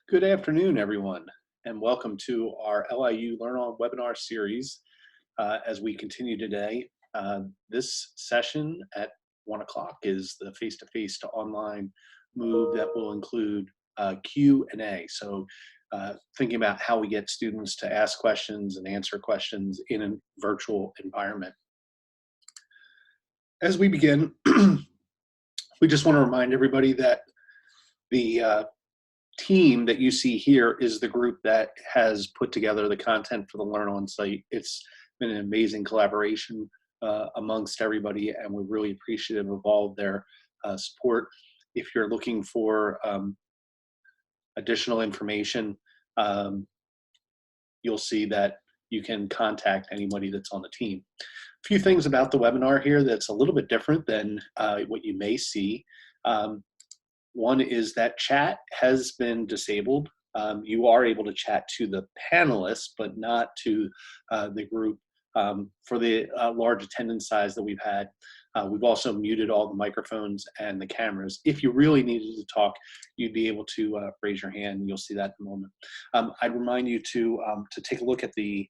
Good afternoon, everyone, and welcome to our LIU LearnOn webinar series as we continue today. This session at 1 o'clock is the face-to-face to online move that will include Q&A. So thinking about how we get students to ask questions and answer questions in a virtual environment. As we begin, we just want to remind everybody that the team that you see here is the group that has put together the content for the LearnOn site. It's been an amazing collaboration amongst everybody, and we're really appreciative of all of their support. If you're looking for additional information, you'll see that you can contact anybody that's on the team. A few things about the webinar here that's a little bit different than what you may see. One is that chat has been disabled. You are able to chat to the panelists, but not to the group for the large attendance size that we've had. We've also muted all the microphones and the cameras. If you really needed to talk, you'd be able to raise your hand, and you'll see that in a moment. I'd remind you to take a look at the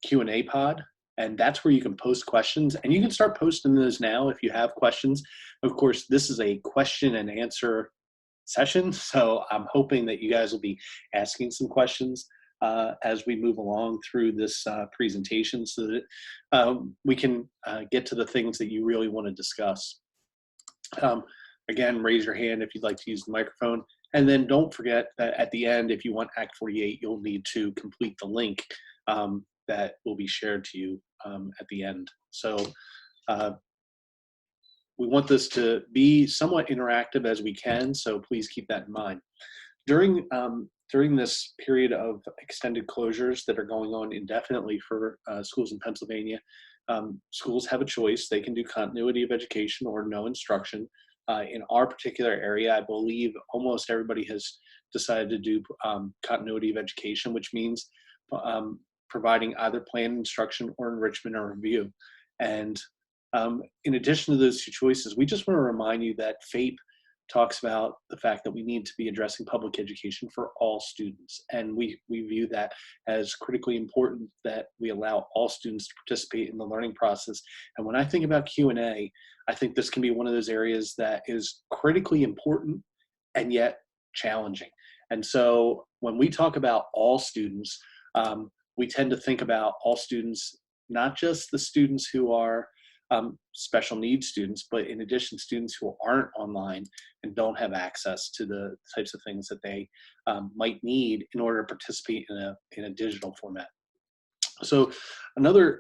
Q&A pod. And that's where you can post questions, and you can start posting those now if you have questions. Of course, this is a question and answer session, so I'm hoping that you guys will be asking some questions as we move along through this presentation so that we can get to the things that you really want to discuss. Again, raise your hand if you'd like to use the microphone, and then don't forget that at the end, if you want Act 48, you'll need to complete the link that will be shared to you at the end. So we want this to be somewhat interactive as we can, so please keep that in mind. During this period of extended closures that are going on indefinitely for schools in Pennsylvania, schools have a choice. They can do continuity of education or no instruction. In our particular area, I believe almost everybody has decided to do continuity of education, which means providing either planned instruction or enrichment or review. And in addition to those two choices, we just want to remind you that FAPE talks about the fact that we need to be addressing public education for all students. And we view that as critically important, that we allow all students to participate in the learning process. And when I think about Q&A, I think this can be one of those areas that is critically important and yet challenging. And so when we talk about all students, we tend to think about all students, not just the students who are special needs students, but in addition, students who aren't online and don't have access to the types of things that they might need in order to participate in a digital format. So another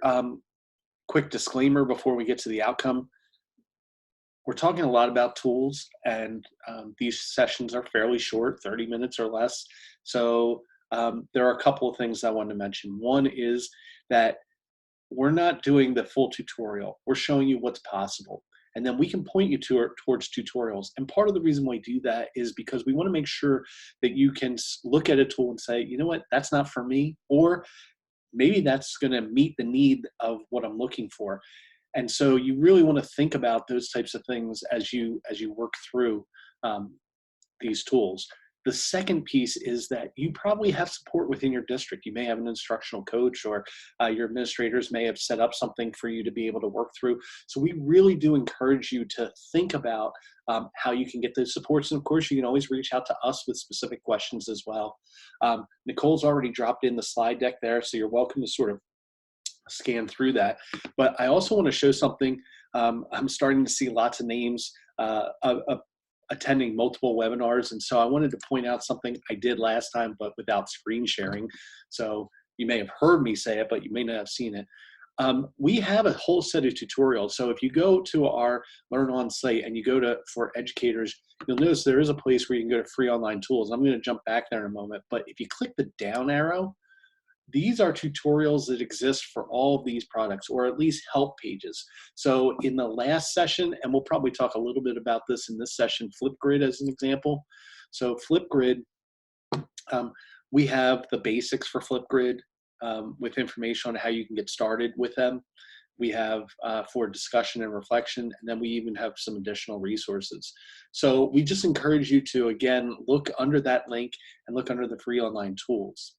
quick disclaimer before we get to the outcome. We're talking a lot about tools, and these sessions are fairly short, 30 minutes or less. So there are a couple of things I wanted to mention. One is that we're not doing the full tutorial. We're showing you what's possible. And then we can point you towards tutorials. And part of the reason why we do that is because we want to make sure that you can look at a tool and say, you know what, that's not for me. Or maybe that's going to meet the need of what I'm looking for. And so you really want to think about those types of things as you work through these tools. The second piece is that you probably have support within your district. You may have an instructional coach, or your administrators may have set up something for you to be able to work through. So we really do encourage you to think about how you can get those supports. And of course, you can always reach out to us with specific questions as well. Nicole's already dropped in the slide deck there, so you're welcome to sort of scan through that. But I also want to show something. I'm starting to see lots of names of attending multiple webinars, and so I wanted to point out something I did last time, but without screen sharing. So you may have heard me say it, but you may not have seen it. We have a whole set of tutorials. So if you go to our LearnOn site and you go to for educators, you'll notice there is a place where you can go to free online tools. I'm going to jump back there in a moment, but if you click the down arrow, these are tutorials that exist for all of these products, or at least help pages. So in the last session, and we'll probably talk a little bit about this in this session, Flipgrid as an example. So Flipgrid, we have the basics for Flipgrid with information on how you can get started with them. we have for discussion and reflection, and then we even have some additional resources. So we just encourage you to, again, look under that link and look under the free online tools.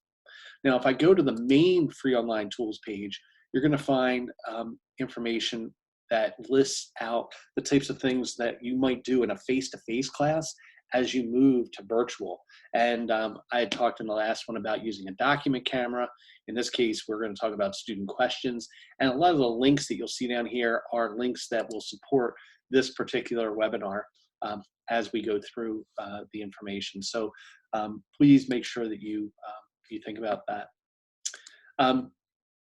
Now, if I go to the main free online tools page, you're going to find information that lists out the types of things that you might do in a face-to-face class as you move to virtual. And I had talked in the last one about using a document camera. In this case, we're going to talk about student questions. And a lot of the links that you'll see down here are links that will support this particular webinar as we go through the information. So please make sure that you think about that.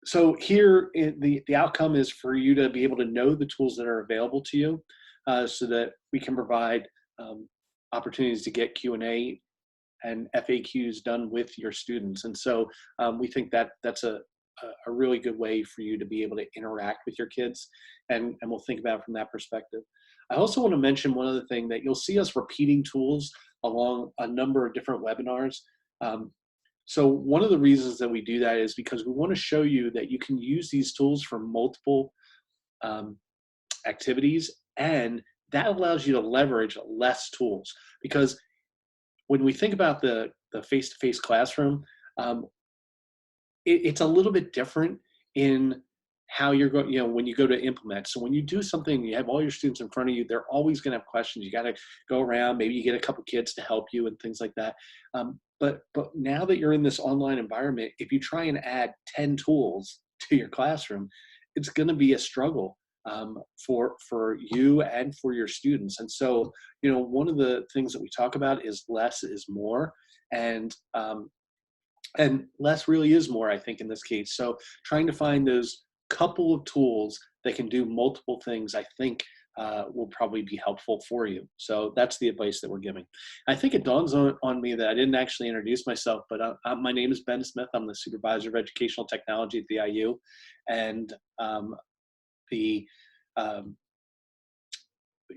So here, the outcome is for you to be able to know the tools that are available to you so that we can provide opportunities to get Q&A and FAQs done with your students. And so we think that that's a really good way for you to be able to interact with your kids, and we'll think about it from that perspective. I also want to mention one other thing, that you'll see us repeating tools along a number of different webinars. So one of the reasons that we do that is because we want to show you that you can use these tools for multiple activities, and that allows you to leverage less tools. Because when we think about the face-to-face classroom, it's a little bit different in how you're going, when you go to implement. So when you do something, you have all your students in front of you, they're always going to have questions. You got to go around, maybe you get a couple kids to help you and things like that. But now that you're in this online environment, if you try and add 10 tools to your classroom, it's going to be a struggle for you and for your students. And so, one of the things that we talk about is less is more, and less really is more, I think, in this case. So trying to find those couple of tools that can do multiple things, I think, will probably be helpful for you. So that's the advice that we're giving. I think it dawns on me that I didn't actually introduce myself, but my name is Ben Smith. I'm the Supervisor of Educational Technology at the IU. And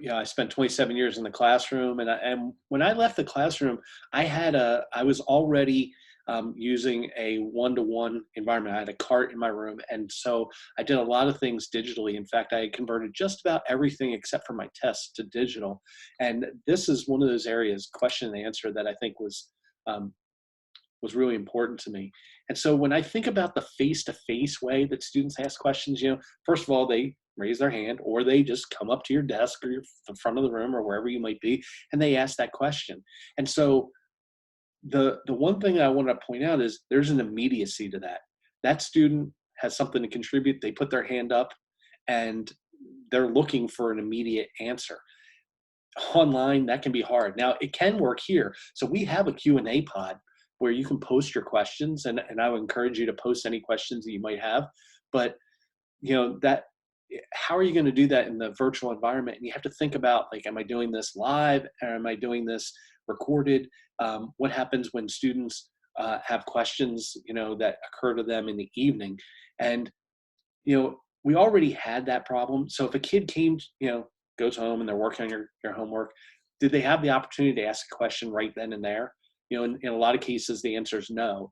I spent 27 years in the classroom, and when I left the classroom, I was already using a one-to-one environment. I had a cart in my room, and so I did a lot of things digitally. In fact, I converted just about everything except for my tests to digital. And this is one of those areas, question and answer, that I think was really important to me. And so when I think about the face-to-face way that students ask questions, first of all, they raise their hand, or they just come up to your desk or the front of the room or wherever you might be, and they ask that question. And so the one thing I want to point out is there's an immediacy to that. That student has something to contribute. They put their hand up, and they're looking for an immediate answer. Online, that can be hard. Now, it can work here. So we have a Q&A pod where you can post your questions, and I would encourage you to post any questions that you might have. But how are you going to do that in the virtual environment? And you have to think about, like, am I doing this live, or am I doing this recorded? What happens when students have questions, that occur to them in the evening? And, we already had that problem. So if a kid came, goes home and they're working on your homework, did they have the opportunity to ask a question right then and there? In a lot of cases, the answer is no.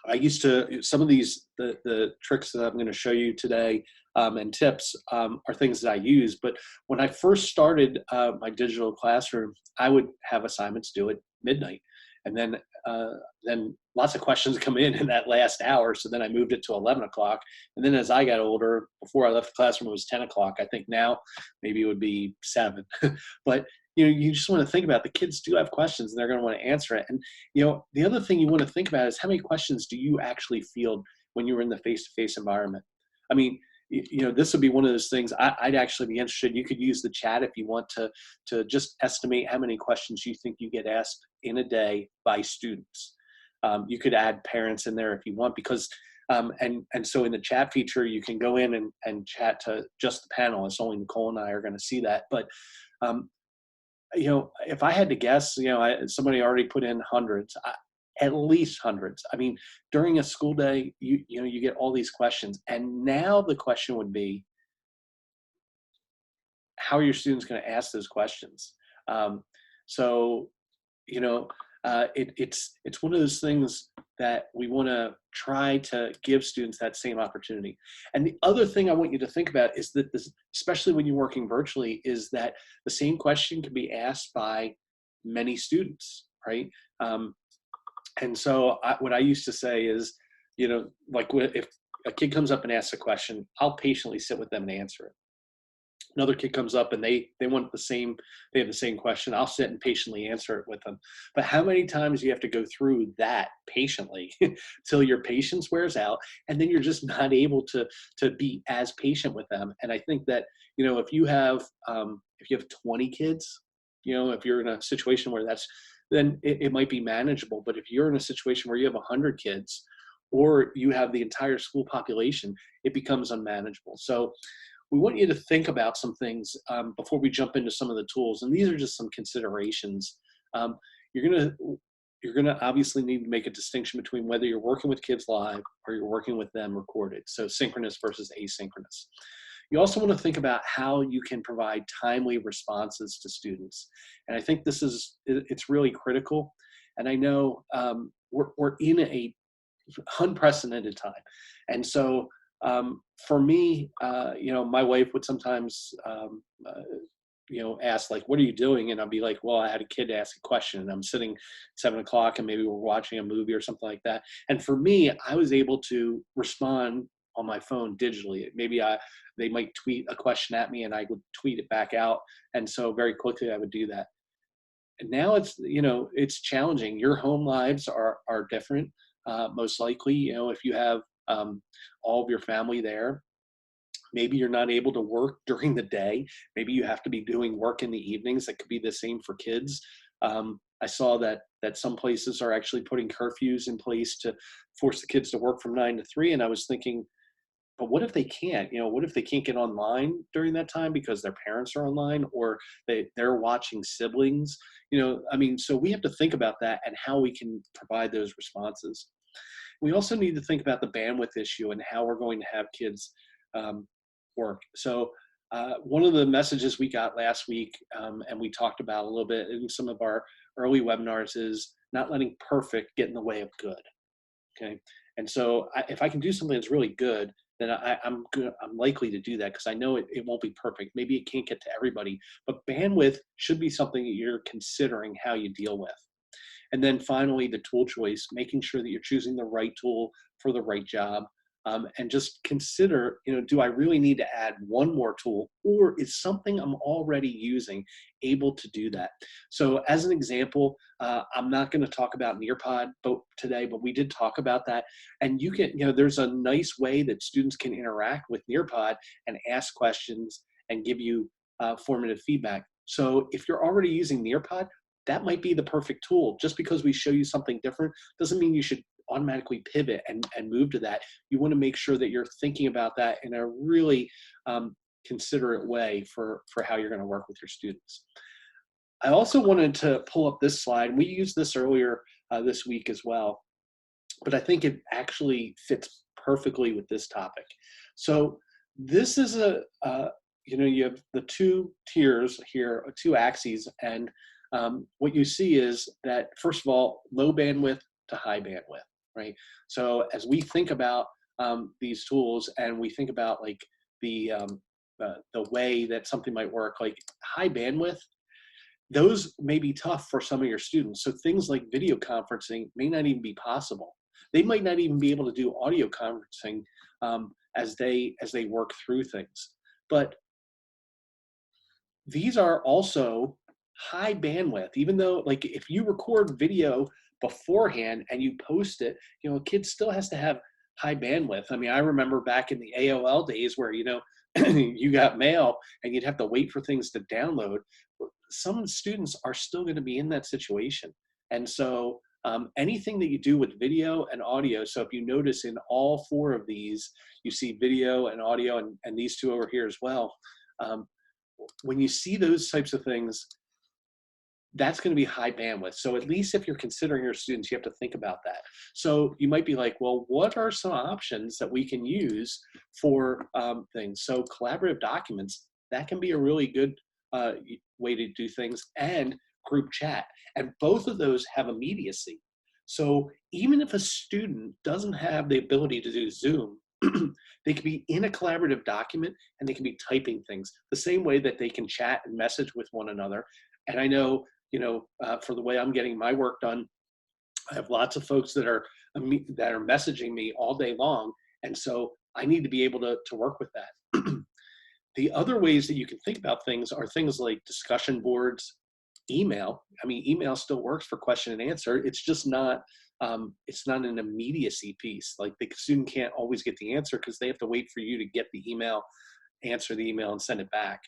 I used to, some of the tricks that I'm going to show you today and tips are things that I use. But when I first started my digital classroom, I would have assignments due at midnight. And then lots of questions come in that last hour. So then I moved it to 11 o'clock. And then as I got older, before I left the classroom, it was 10 o'clock. I think now maybe it would be 7. But you just want to think about, the kids do have questions and they're going to want to answer it. And, the other thing you want to think about is, how many questions do you actually field when you're in the face-to-face environment? I mean, this would be one of those things I'd actually be interested. You could use the chat if you want to just estimate how many questions you think you get asked in a day by students. You could add parents in there if you want, because and so in the chat feature, you can go in and chat to just the panelists. Only Nicole and I are going to see that. But if I had to guess, somebody already put in hundreds, at least hundreds. I mean, during a school day, you get all these questions. And now the question would be, how are your students going to ask those questions? So, it's one of those things that we want to try to give students that same opportunity. And the other thing I want you to think about is that this, especially when you're working virtually, is that the same question can be asked by many students, right? And so what I used to say is, like if a kid comes up and asks a question, I'll patiently sit with them and answer it. Another kid comes up and they want they have the same question, I'll sit and patiently answer it with them. But how many times do you have to go through that patiently till your patience wears out, and then you're just not able to be as patient with them? And I think that, if you have 20 kids, if you're in a situation where then it might be manageable. But if you're in a situation where you have 100 kids, or you have the entire school population, it becomes unmanageable. So we want you to think about some things before we jump into some of the tools. And these are just some considerations. You're gonna obviously need to make a distinction between whether you're working with kids live or you're working with them recorded. So synchronous versus asynchronous. You also want to think about how you can provide timely responses to students. And I think it's really critical. And I know we're in a unprecedented time. And so for me, my wife would sometimes, ask, like, what are you doing? And I'll be like, well, I had a kid ask a question, and I'm sitting at 7 o'clock and maybe we're watching a movie or something like that. And for me, I was able to respond on my phone digitally. Maybe they might tweet a question at me and I would tweet it back out. And so very quickly I would do that. And now it's challenging. Your home lives are different. Most likely, if you have all of your family there, maybe you're not able to work during the day. Maybe you have to be doing work in the evenings. That could be the same for kids. I saw that some places are actually putting curfews in place to force the kids to work from 9 to 3. And I was thinking, but what if they can't? What if they can't get online during that time because their parents are online, or they're watching siblings? So we have to think about that and how we can provide those responses. We also need to think about the bandwidth issue and how we're going to have kids work. So one of the messages we got last week, and we talked about a little bit in some of our early webinars, is not letting perfect get in the way of good. Okay. And so if I can do something that's really good, then I'm likely to do that, because I know it won't be perfect. Maybe it can't get to everybody, but bandwidth should be something that you're considering how you deal with. And then finally, the tool choice, making sure that you're choosing the right tool for the right job. And just consider, do I really need to add one more tool, or is something I'm already using able to do that? So as an example, I'm not going to talk about Nearpod today, but we did talk about that. And you can, there's a nice way that students can interact with Nearpod and ask questions and give you formative feedback. So if you're already using Nearpod, that might be the perfect tool. Just because we show you something different doesn't mean you should automatically pivot and move to that. You want to make sure that you're thinking about that in a really considerate way for how you're going to work with your students. I also wanted to pull up this slide. We used this earlier this week as well, but I think it actually fits perfectly with this topic. So this is you have the two tiers here, two axes, and what you see is that, first of all, low bandwidth to high bandwidth, right? So as we think about these tools, and we think about like the way that something might work, like high bandwidth, those may be tough for some of your students. So things like video conferencing may not even be possible. They might not even be able to do audio conferencing as they work through things. But these are also high bandwidth, even though, like, if you record video beforehand and you post it, a kid still has to have high bandwidth. I mean, I remember back in the AOL days where, you got mail and you'd have to wait for things to download. Some students are still going to be in that situation. And so anything that you do with video and audio, so if you notice in all four of these, you see video and audio, and these two over here as well. When you see those types of things, that's going to be high bandwidth. So at least if you're considering your students, you have to think about that. So you might be like, well, what are some options that we can use for things? So collaborative documents, that can be a really good way to do things. And group chat. And both of those have immediacy. So even if a student doesn't have the ability to do Zoom, they can be in a collaborative document and they can be typing things the same way that they can chat and message with one another. And I know, for the way I'm getting my work done, I have lots of folks that are messaging me all day long. And so I need to be able to work with that. The other ways that you can think about things are things like discussion boards, email. I mean, email still works for question and answer. It's just not, it's not an immediacy piece. Like the student can't always get the answer because they have to wait for you to get the email, answer the email, and send it back.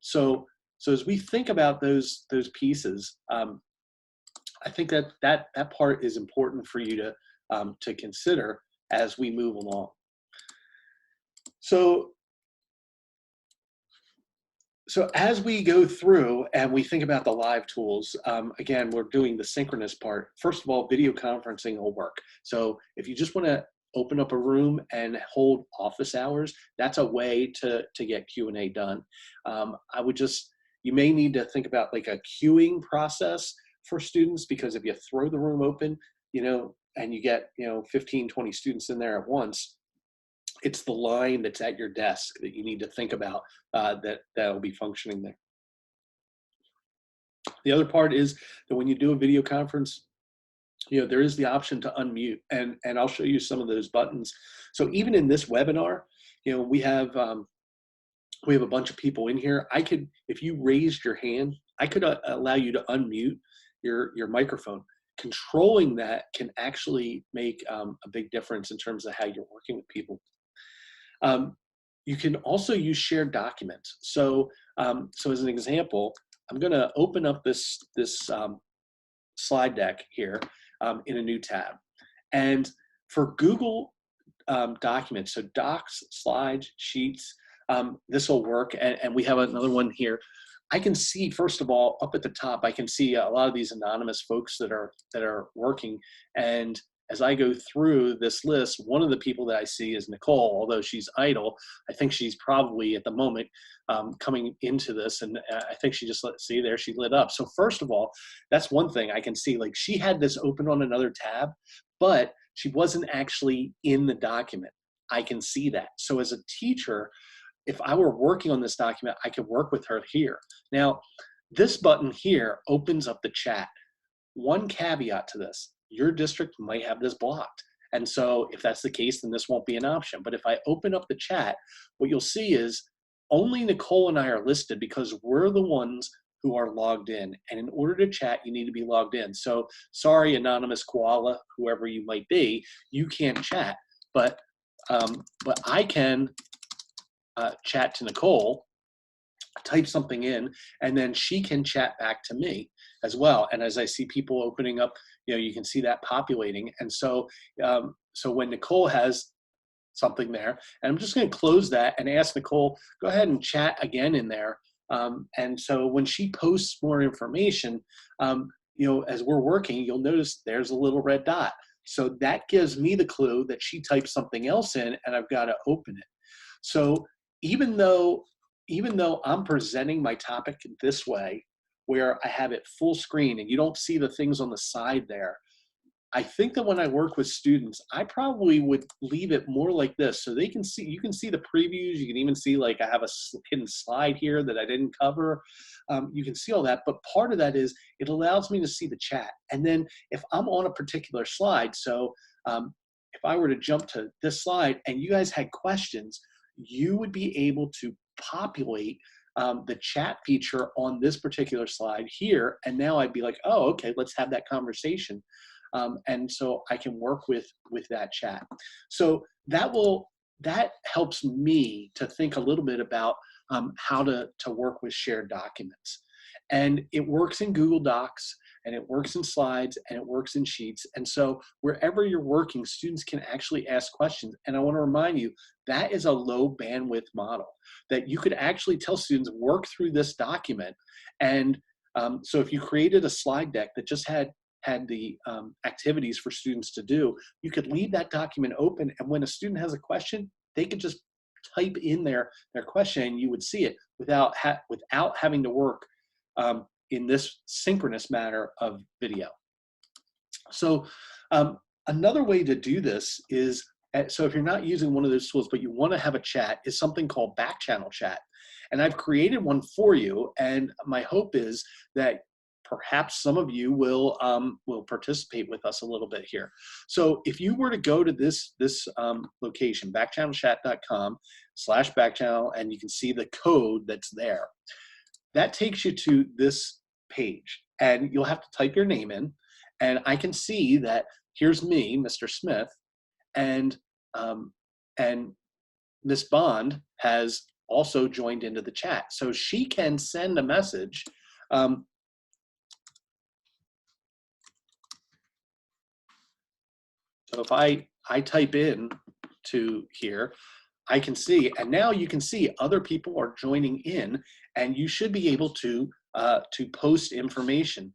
So as we think about those pieces, I think that part is important for you to consider as we move along. So as we go through and we think about the live tools, again, we're doing the synchronous part. First of all, video conferencing will work. So if you just want to open up a room and hold office hours, that's a way to get Q&A done. You may need to think about like a queuing process for students, because if you throw the room open, and you get, 15, 20 students in there at once, it's the line that's at your desk that you need to think about that'll be functioning there. The other part is that when you do a video conference, there is the option to unmute, and I'll show you some of those buttons. So even in this webinar, we have a bunch of people in here. If you raised your hand, I could allow you to unmute your microphone. Controlling that can actually make a big difference in terms of how you're working with people. You can also use shared documents. So as an example, I'm going to open up this slide deck here in a new tab. And for Google documents, so docs, slides, sheets, this will work. And we have another one here. I can see, first of all, up at the top, I can see a lot of these anonymous folks that are working. And as I go through this list, one of the people that I see is Nicole. Although she's idle, I think she's probably at the moment coming into this, and I think she just see there, she lit up. So first of all, that's one thing I can see. Like, she had this open on another tab, but she wasn't actually in the document. I can see that. So as a teacher, if I were working on this document, I could work with her here. Now, this button here opens up the chat. One caveat to this: your district might have this blocked. And so if that's the case, then this won't be an option. But if I open up the chat, what you'll see is only Nicole and I are listed because we're the ones who are logged in. And in order to chat, you need to be logged in. So sorry, anonymous koala, whoever you might be, you can't chat. But I can chat to Nicole, type something in, and then she can chat back to me as well. And as I see people opening up, you can see that populating. And so when Nicole has something there, and I'm just going to close that and ask Nicole, go ahead and chat again in there. And so when she posts more information, as we're working, you'll notice there's a little red dot. So that gives me the clue that she typed something else in, and I've got to open it. So even though I'm presenting my topic this way, where I have it full screen and you don't see the things on the side there, I think that when I work with students, I probably would leave it more like this, so they can see, you can see the previews, you can even see, like, I have a hidden slide here that I didn't cover. You can see all that, but part of that is it allows me to see the chat. And then if I'm on a particular slide, so if I were to jump to this slide and you guys had questions, you would be able to populate the chat feature on this particular slide here. And now I'd be like, oh, okay, let's have that conversation. And so I can work with that chat. So that helps me to think a little bit about how to work with shared documents. And it works in Google Docs, and it works in slides, and it works in sheets. And so wherever you're working, students can actually ask questions. And I want to remind you, that is a low bandwidth model that you could actually tell students, work through this document. And so if you created a slide deck that just had the activities for students to do, you could leave that document open, and when a student has a question, they could just type in their question and you would see it without having to work in this synchronous manner of video. So another way to do this is, so if you're not using one of those tools, but you want to have a chat, is something called Backchannel chat. And I've created one for you. And my hope is that perhaps some of you will participate with us a little bit here. So if you were to go to this location, backchannelchat.com/backchannel, and you can see the code that's there, that takes you to this page. And you'll have to type your name in. And I can see that here's me, Mr. Smith, and Miss Bond has also joined into the chat. So she can send a message. So if I type in to here, I can see, and now you can see other people are joining in, and you should be able to post information.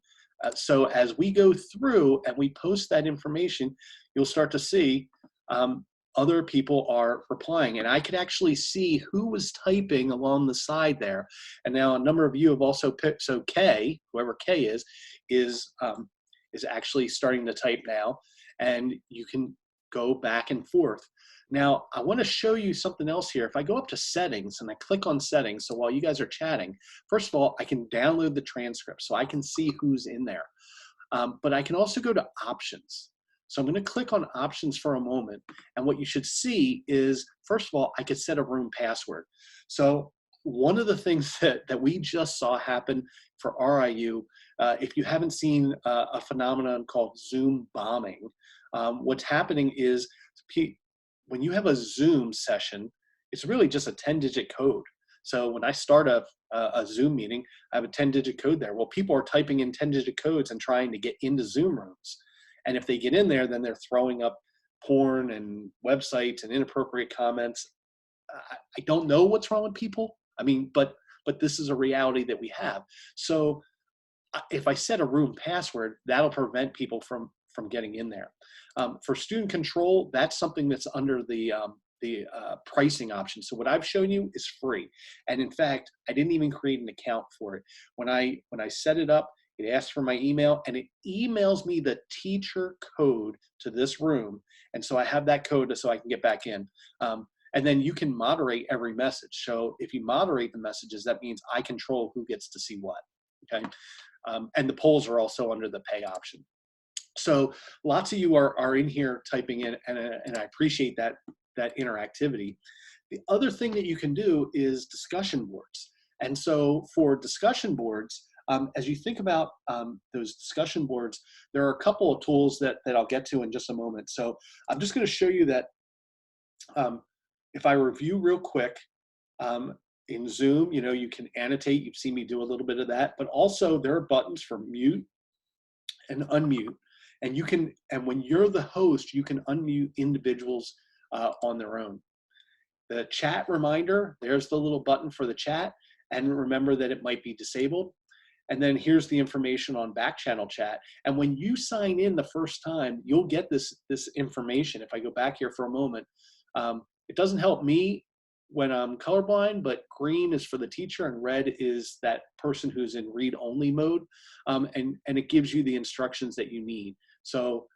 So as we go through and we post that information, you'll start to see other people are replying, and I could actually see who was typing along the side there. And now a number of you have also picked, so Kay, whoever Kay is actually starting to type now, and you can go back and forth. Now, I want to show you something else here. If I go up to settings and I click on settings, so while you guys are chatting, first of all, I can download the transcript so I can see who's in there. But I can also go to options. So I'm going to click on options for a moment. And what you should see is, first of all, I could set a room password. So one of the things that we just saw happen for RIU, if you haven't seen a phenomenon called Zoom bombing, what's happening is when you have a Zoom session, it's really just a 10-digit code. So when I start a Zoom meeting, I have a 10-digit code there. Well, people are typing in 10-digit codes and trying to get into Zoom rooms. And if they get in there, then they're throwing up porn and websites and inappropriate comments. I don't know what's wrong with people. I mean, but this is a reality that we have. So if I set a room password, that'll prevent people from getting in there. For student control, that's something that's under the pricing option. So what I've shown you is free. And in fact, I didn't even create an account for it. When I set it up, it asks for my email, and it emails me the teacher code to this room. And so I have that code so I can get back in. And then you can moderate every message. So if you moderate the messages, that means I control who gets to see what, okay? And the polls are also under the pay option. So lots of you are in here typing in, and I appreciate that interactivity. The other thing that you can do is discussion boards. And so for discussion boards, as you think about those discussion boards, there are a couple of tools that I'll get to in just a moment. So I'm just going to show you that if I review real quick, in Zoom, you can annotate. You've seen me do a little bit of that, but also there are buttons for mute and unmute. And you can, and when you're the host, you can unmute individuals on their own. The chat reminder, there's the little button for the chat, and remember that it might be disabled. And then here's the information on Backchannel chat. And when you sign in the first time, you'll get this information. If I go back here for a moment, it doesn't help me when I'm colorblind, but green is for the teacher and red is that person who's in read-only mode, and it gives you the instructions that you need. So,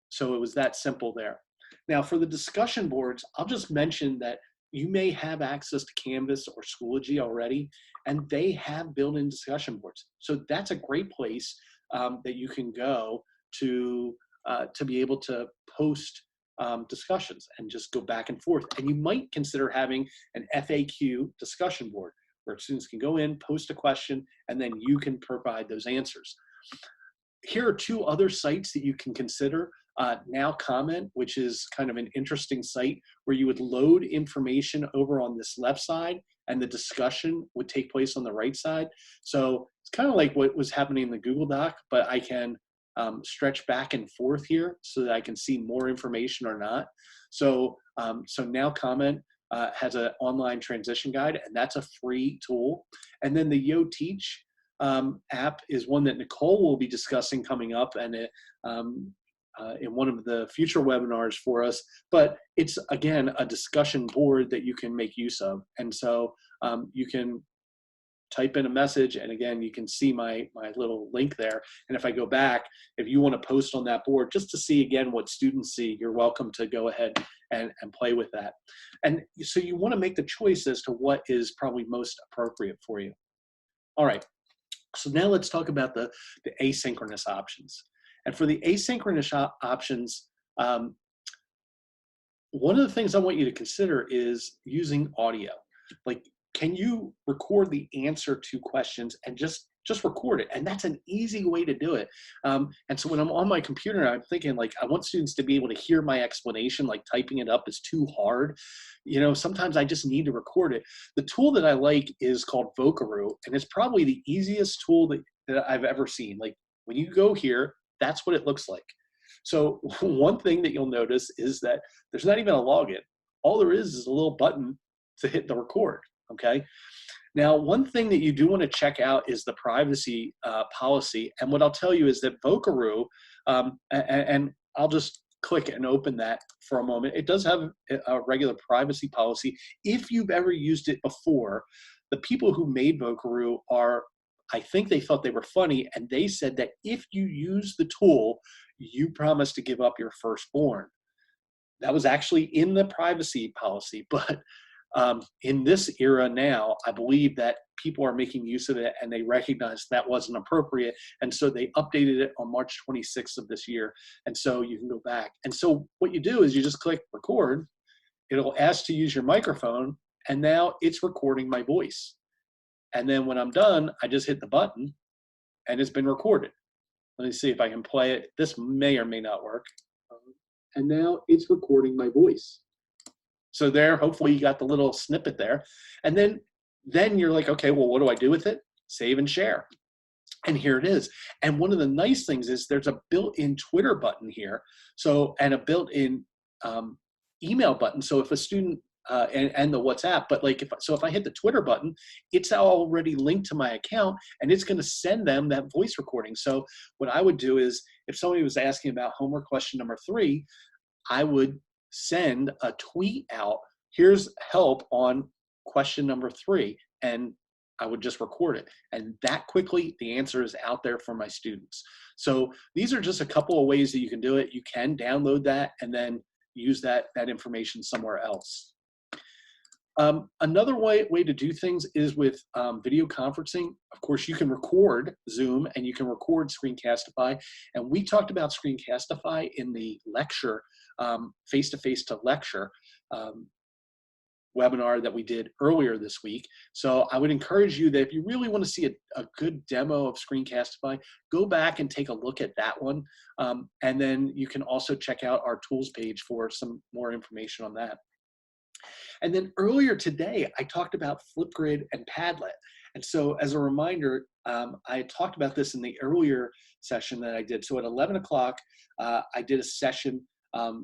so it was that simple there. Now for the discussion boards, I'll just mention that you may have access to Canvas or Schoology already, and they have built-in discussion boards. So that's a great place that you can go to be able to post discussions and just go back and forth. And you might consider having an FAQ discussion board where students can go in, post a question, and then you can provide those answers. Here are two other sites that you can consider. Now Comment, which is kind of an interesting site where you would load information over on this left side and the discussion would take place on the right side. So it's kind of like what was happening in the Google Doc, but I can stretch back and forth here so that I can see more information or not. So, so Now Comment has an online transition guide, and that's a free tool. And then the Yo Teach app is one that Nicole will be discussing coming up, and in one of the future webinars for us. But it's, again, a discussion board that you can make use of. And so you can type in a message, and again, you can see my little link there. And if I go back, if you want to post on that board just to see again what students see, you're welcome to go ahead and play with that. And so you want to make the choice as to what is probably most appropriate for you. All right, so now let's talk about the asynchronous options. And for the asynchronous options, one of the things I want you to consider is using audio. Like, can you record the answer to questions and just record it? And that's an easy way to do it. And so when I'm on my computer, I'm thinking like, I want students to be able to hear my explanation, like typing it up is too hard. You know, sometimes I just need to record it. The tool that I like is called Vocaroo, and it's probably the easiest tool that I've ever seen. Like when you go here, that's what it looks like. So one thing that you'll notice is that there's not even a login. All there is a little button to hit the record, okay? Now, one thing that you do want to check out is the privacy policy. And what I'll tell you is that Vocaroo, and I'll just click and open that for a moment. It does have a regular privacy policy. If you've ever used it before, the people who made Vocaroo I think they thought they were funny, and they said that if you use the tool, you promise to give up your firstborn. That was actually in the privacy policy, but in this era now, I believe that people are making use of it and they recognize that wasn't appropriate. And so they updated it on March 26th of this year. And so you can go back. And so what you do is you just click record. It'll ask to use your microphone, and now it's recording my voice. And then when I'm done, I just hit the button and it's been recorded. Let me see if I can play it. This may or may not work. And now it's recording my voice. So there, hopefully you got the little snippet there. And then you're like, okay, well, what do I do with it? Save and share. And here it is. And one of the nice things is there's a built-in Twitter button here. So, and a built-in email button. So if a student, and the WhatsApp, but like if I hit the Twitter button, it's already linked to my account and it's going to send them that voice recording. So what I would do is if somebody was asking about homework question number 3, I would send a tweet out, here's help on question number 3, and I would just record it. And that quickly, the answer is out there for my students. So these are just a couple of ways that you can do it. You can download that and then use that information somewhere else. Another way to do things is with video conferencing. Of course, you can record Zoom and you can record Screencastify. And we talked about Screencastify in the lecture, face-to-face to lecture webinar that we did earlier this week. So I would encourage you that if you really want to see a good demo of Screencastify, go back and take a look at that one. And then you can also check out our tools page for some more information on that. And then earlier today, I talked about Flipgrid and Padlet. And so as a reminder, I talked about this in the earlier session that I did. So at 11 o'clock, I did a session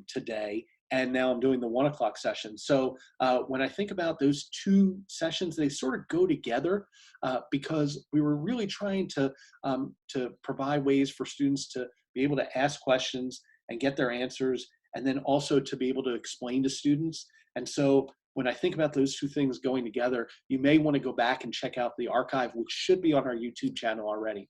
today, and now I'm doing the 1 o'clock session. So when I think about those two sessions, they sort of go together because we were really trying to provide ways for students to be able to ask questions and get their answers, and then also to be able to explain to students. And so when I think about those two things going together, you may want to go back and check out the archive, which should be on our YouTube channel already.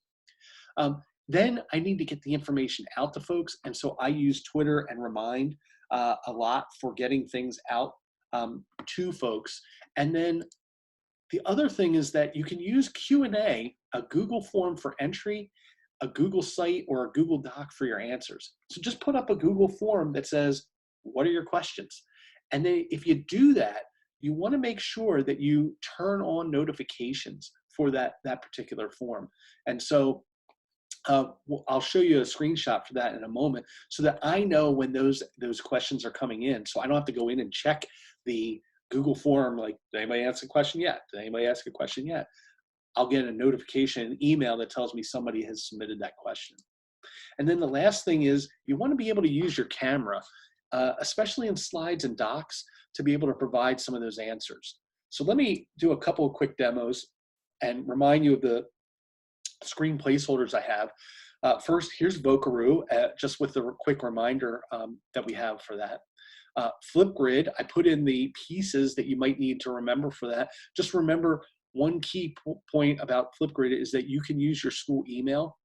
Then I need to get the information out to folks. And so I use Twitter and Remind a lot for getting things out to folks. And then the other thing is that you can use Q&A, a Google form for entry, a Google site, or a Google Doc for your answers. So just put up a Google form that says, what are your questions? And then if you do that, you want to make sure that you turn on notifications for that particular form. And so I'll show you a screenshot for that in a moment so that I know when those questions are coming in. So I don't have to go in and check the Google form, like, did anybody ask a question yet? Did anybody ask a question yet? I'll get a notification, an email that tells me somebody has submitted that question. And then the last thing is you want to be able to use your camera, especially in slides and docs, to be able to provide some of those answers. So let me do a couple of quick demos and remind you of the screen placeholders I have. First, here's Vocaroo, just with the quick reminder that we have for that. Flipgrid, I put in the pieces that you might need to remember for that. Just remember one key point about Flipgrid is that you can use your school email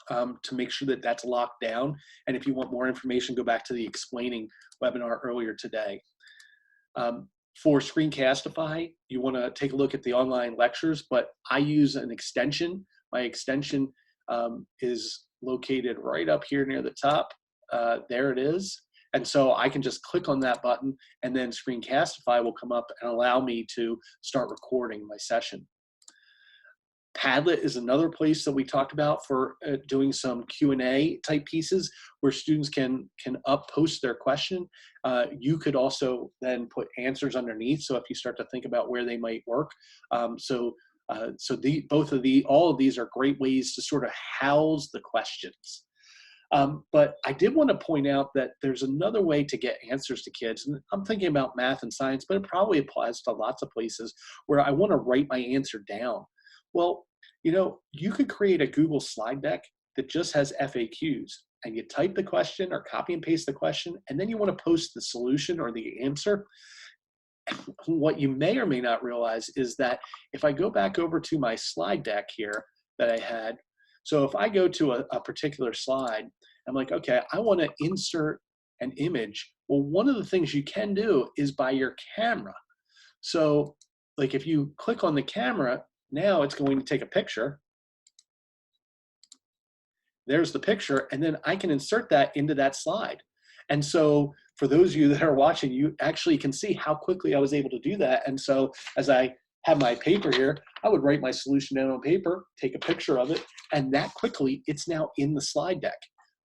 to make sure that that's locked down. And if you want more information, go back to the explaining webinar earlier today. For Screencastify, you want to take a look at the online lectures, but I use an extension. My extension is located right up here near the top. There it is. And so I can just click on that button, and then Screencastify will come up and allow me to start recording my session. Padlet is another place that we talked about for doing some Q&A type pieces where students can post their question. You could also then put answers underneath. So if you start to think about where they might work. All of these are great ways to sort of house the questions. But I did want to point out that there's another way to get answers to kids. And I'm thinking about math and science, but it probably applies to lots of places where I want to write my answer down. Well, you know, you could create a Google slide deck that just has FAQs, and you type the question or copy and paste the question, and then you want to post the solution or the answer. What you may or may not realize is that if I go back over to my slide deck here that I had, so if I go to a particular slide, I'm like, okay, I want to insert an image. Well, one of the things you can do is by your camera. So like if you click on the camera, now it's going to take a picture. There's the picture, and then I can insert that into that slide. And so for those of you that are watching, you actually can see how quickly I was able to do that. And so as I have my paper here, I would write my solution down on paper, take a picture of it, and that quickly it's now in the slide deck,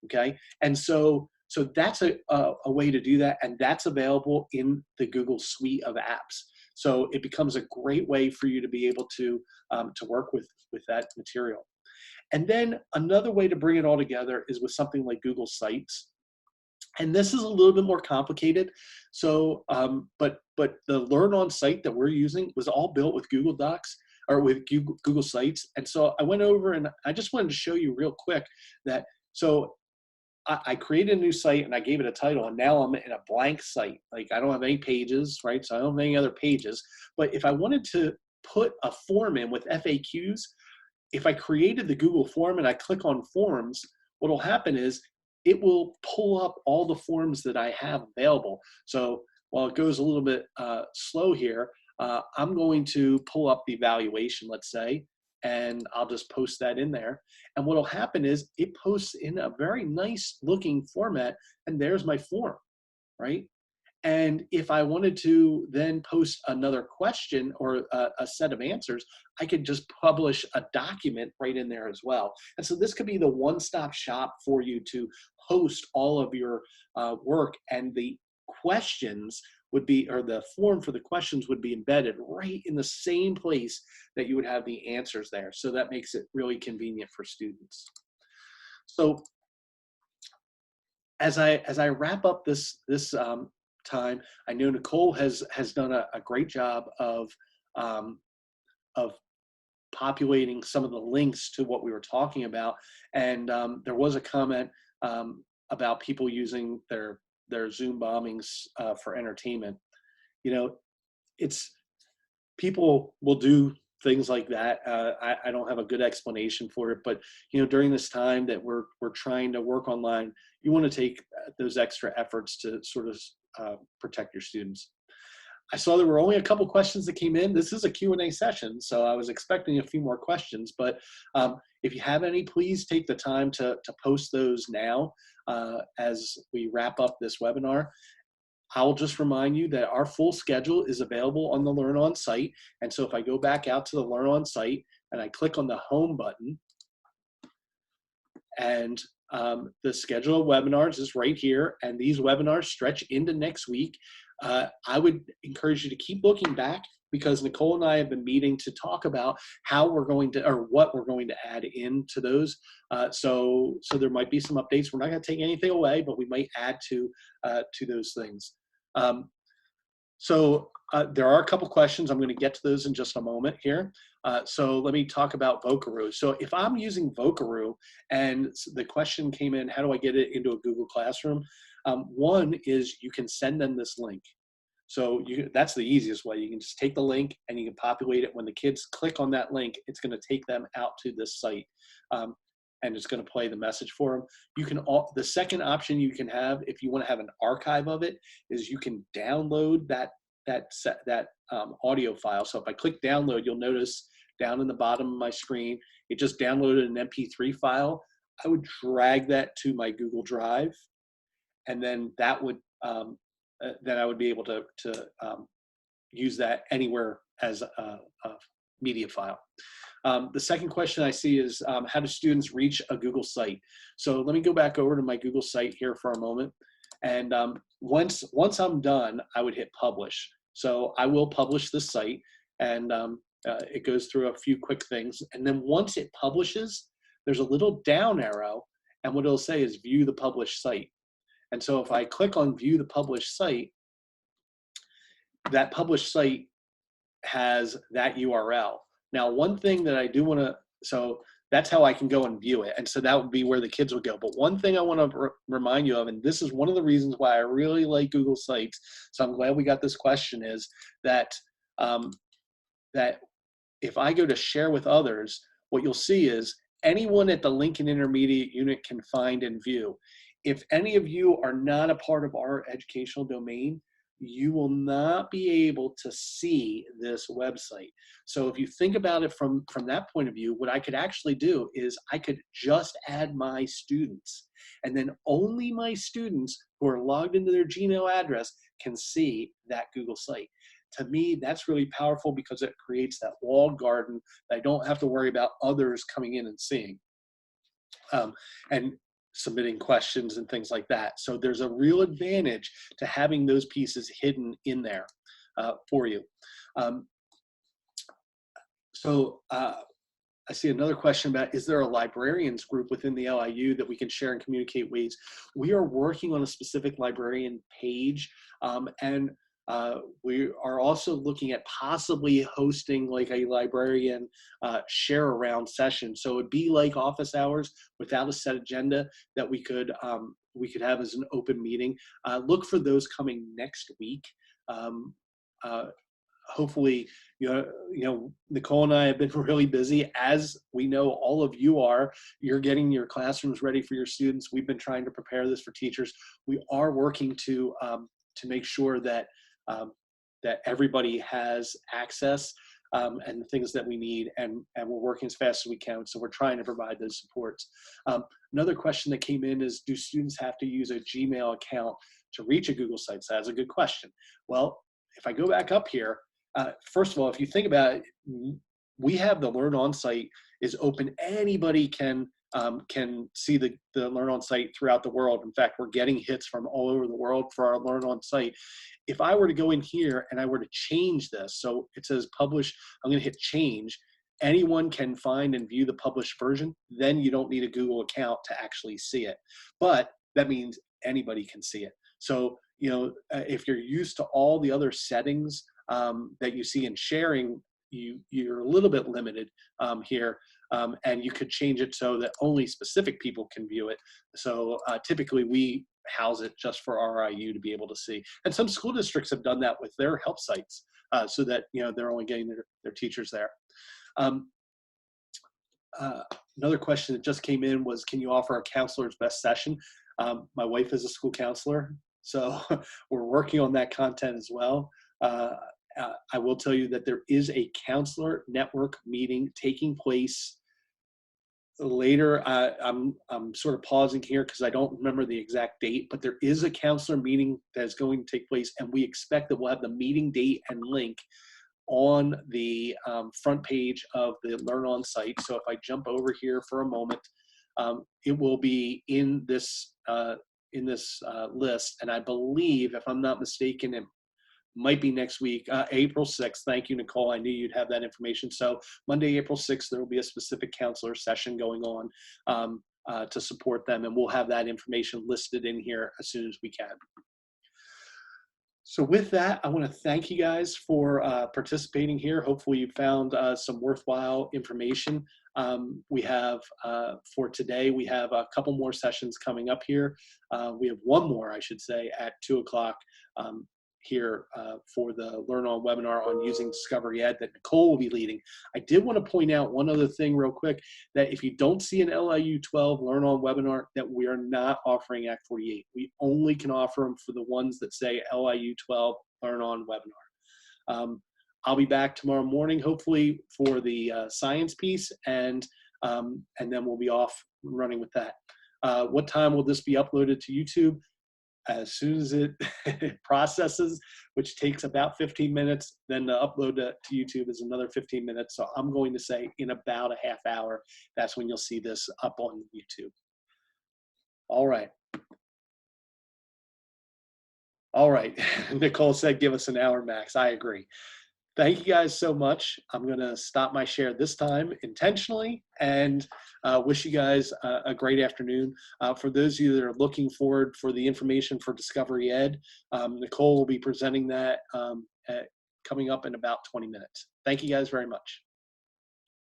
okay? And so that's a way to do that, and that's available in the Google suite of apps. So it becomes a great way for you to be able to work with that material. And then another way to bring it all together is with something like Google Sites. And this is a little bit more complicated. So, but the LearnOn site that we're using was all built with Google Docs or with Google Sites. And so I went over and I just wanted to show you real quick that, so I created a new site and I gave it a title, and now I'm in a blank site. Like I don't have any pages, right? So I don't have any other pages. But if I wanted to put a form in with FAQs, if I created the Google form and I click on forms, what will happen is it will pull up all the forms that I have available. So while it goes a little bit slow here, I'm going to pull up the evaluation, let's say, and I'll just post that in there. And what will happen is it posts in a very nice looking format, and there's my form, right? And if I wanted to then post another question or a set of answers, I could just publish a document right in there as well. And so this could be the one-stop shop for you to host all of your work, and the questions would be, or the form for the questions would be embedded right in the same place that you would have the answers there. So that makes it really convenient for students. So as I wrap up this time, I know Nicole has done a great job of populating some of the links to what we were talking about. And there was a comment about people using their Zoom bombings for entertainment. You know, people will do things like that. I don't have a good explanation for it, but you know, during this time that we're trying to work online, you want to take those extra efforts to sort of protect your students. I saw there were only a couple questions that came in. This is a Q&A session, so I was expecting a few more questions, but if you have any, please take the time to post those now as we wrap up this webinar. I'll just remind you that our full schedule is available on the LearnOn site. And so if I go back out to the LearnOn site and I click on the home button, and the schedule of webinars is right here, and these webinars stretch into next week. I would encourage you to keep looking back, because Nicole and I have been meeting to talk about how we're going to, or what we're going to add into those. So there might be some updates. We're not going to take anything away, but we might add to those things. There are a couple questions. I'm going to get to those in just a moment here. So let me talk about Vocaroo. So if I'm using Vocaroo and the question came in, how do I get it into a Google Classroom? One is you can send them this link. So that's the easiest way. You can just take the link and you can populate it. When the kids click on that link, it's going to take them out to this site, and it's going to play the message for them. You can the second option you can have, if you want to have an archive of it, is you can download that audio file. So if I click download, you'll notice down in the bottom of my screen, it just downloaded an MP3 file. I would drag that to my Google Drive, and then that would then I would be able to use that anywhere as a media file. The second question I see is, how do students reach a Google site? So let me go back over to my Google site here for a moment. And once I'm done, I would hit publish. So I will publish this site, and it goes through a few quick things. And then once it publishes, there's a little down arrow, and what it'll say is view the published site. And so if I click on view the published site, that published site has that URL. Now, one thing that I do want to, so that's how I can go and view it. And so that would be where the kids would go. But one thing I want to remind you of, and this is one of the reasons why I really like Google Sites, so I'm glad we got this question, is that, that if I go to share with others, what you'll see is anyone at the Lincoln Intermediate Unit can find and view. If any of you are not a part of our educational domain, you will not be able to see this website. So if you think about it from that point of view, what I could actually do is I could just add my students, and then only my students who are logged into their Gmail address can see that Google site. To me, that's really powerful because it creates that walled garden that I don't have to worry about others coming in and seeing. And submitting questions and things like that. So there's a real advantage to having those pieces hidden in there for you. I see another question about, is there a librarians group within the LIU that we can share and communicate ways? We are working on a specific librarian page, and we are also looking at possibly hosting like a librarian share around session. So it'd be like office hours without a set agenda that we could have as an open meeting. Look for those coming next week. Hopefully, you know, Nicole and I have been really busy, as we know all of you are. You're getting your classrooms ready for your students. We've been trying to prepare this for teachers. We are working to make sure that that everybody has access and the things that we need, and we're working as fast as we can. So we're trying to provide those supports. Another question that came in is, do students have to use a Gmail account to reach a Google site? So that's a good question. Well, if I go back up here, first of all, if you think about it, we have the LearnOn site is open. Anybody can see the LearnOn site throughout the world. In fact, we're getting hits from all over the world for our LearnOn site. If I were to go in here and I were to change this, so it says publish, I'm going to hit change. Anyone can find and view the published version. Then you don't need a Google account to actually see it. But that means anybody can see it. So, you know, if you're used to all the other settings that you see in sharing, you're a little bit limited here, and you could change it so that only specific people can view it. So typically we house it just for RIU to be able to see. And some school districts have done that with their help sites so that, you know, they're only getting their teachers there. Another question that just came in was, can you offer a counselor's best session? My wife is a school counselor, so we're working on that content as well. I will tell you that there is a counselor network meeting taking place later. I'm sort of pausing here because I don't remember the exact date, but there is a counselor meeting that's going to take place, and we expect that we'll have the meeting date and link on the front page of the LearnOn site. So if I jump over here for a moment, it will be in this list, and I believe, if I'm not mistaken, it might be next week, April 6th. Thank you, Nicole. I knew you'd have that information. So Monday, April 6th, there will be a specific counselor session going on to support them, and we'll have that information listed in here as soon as we can. So with that, I want to thank you guys for participating here. Hopefully you found some worthwhile information. We have, for today, we have a couple more sessions coming up here. We have one more, I should say, at 2 o'clock here for the LearnOn webinar on using Discovery Ed that Nicole will be leading. I did want to point out one other thing real quick, that if you don't see an LIU 12 LearnOn webinar, that we are not offering Act 48. We only can offer them for the ones that say LIU 12 LearnOn webinar. I'll be back tomorrow morning, hopefully, for the science piece, and then we'll be off running with that. What time will this be uploaded to YouTube? As soon as it processes, which takes about 15 minutes, then the upload to YouTube is another 15 minutes. So I'm going to say in about a half hour, that's when you'll see this up on YouTube. All right. All right. Nicole said, give us an hour max. I agree. Thank you guys so much. I'm going to stop my share this time intentionally and wish you guys a great afternoon. For those of you that are looking forward for the information for Discovery Ed, Nicole will be presenting that coming up in about 20 minutes. Thank you guys very much.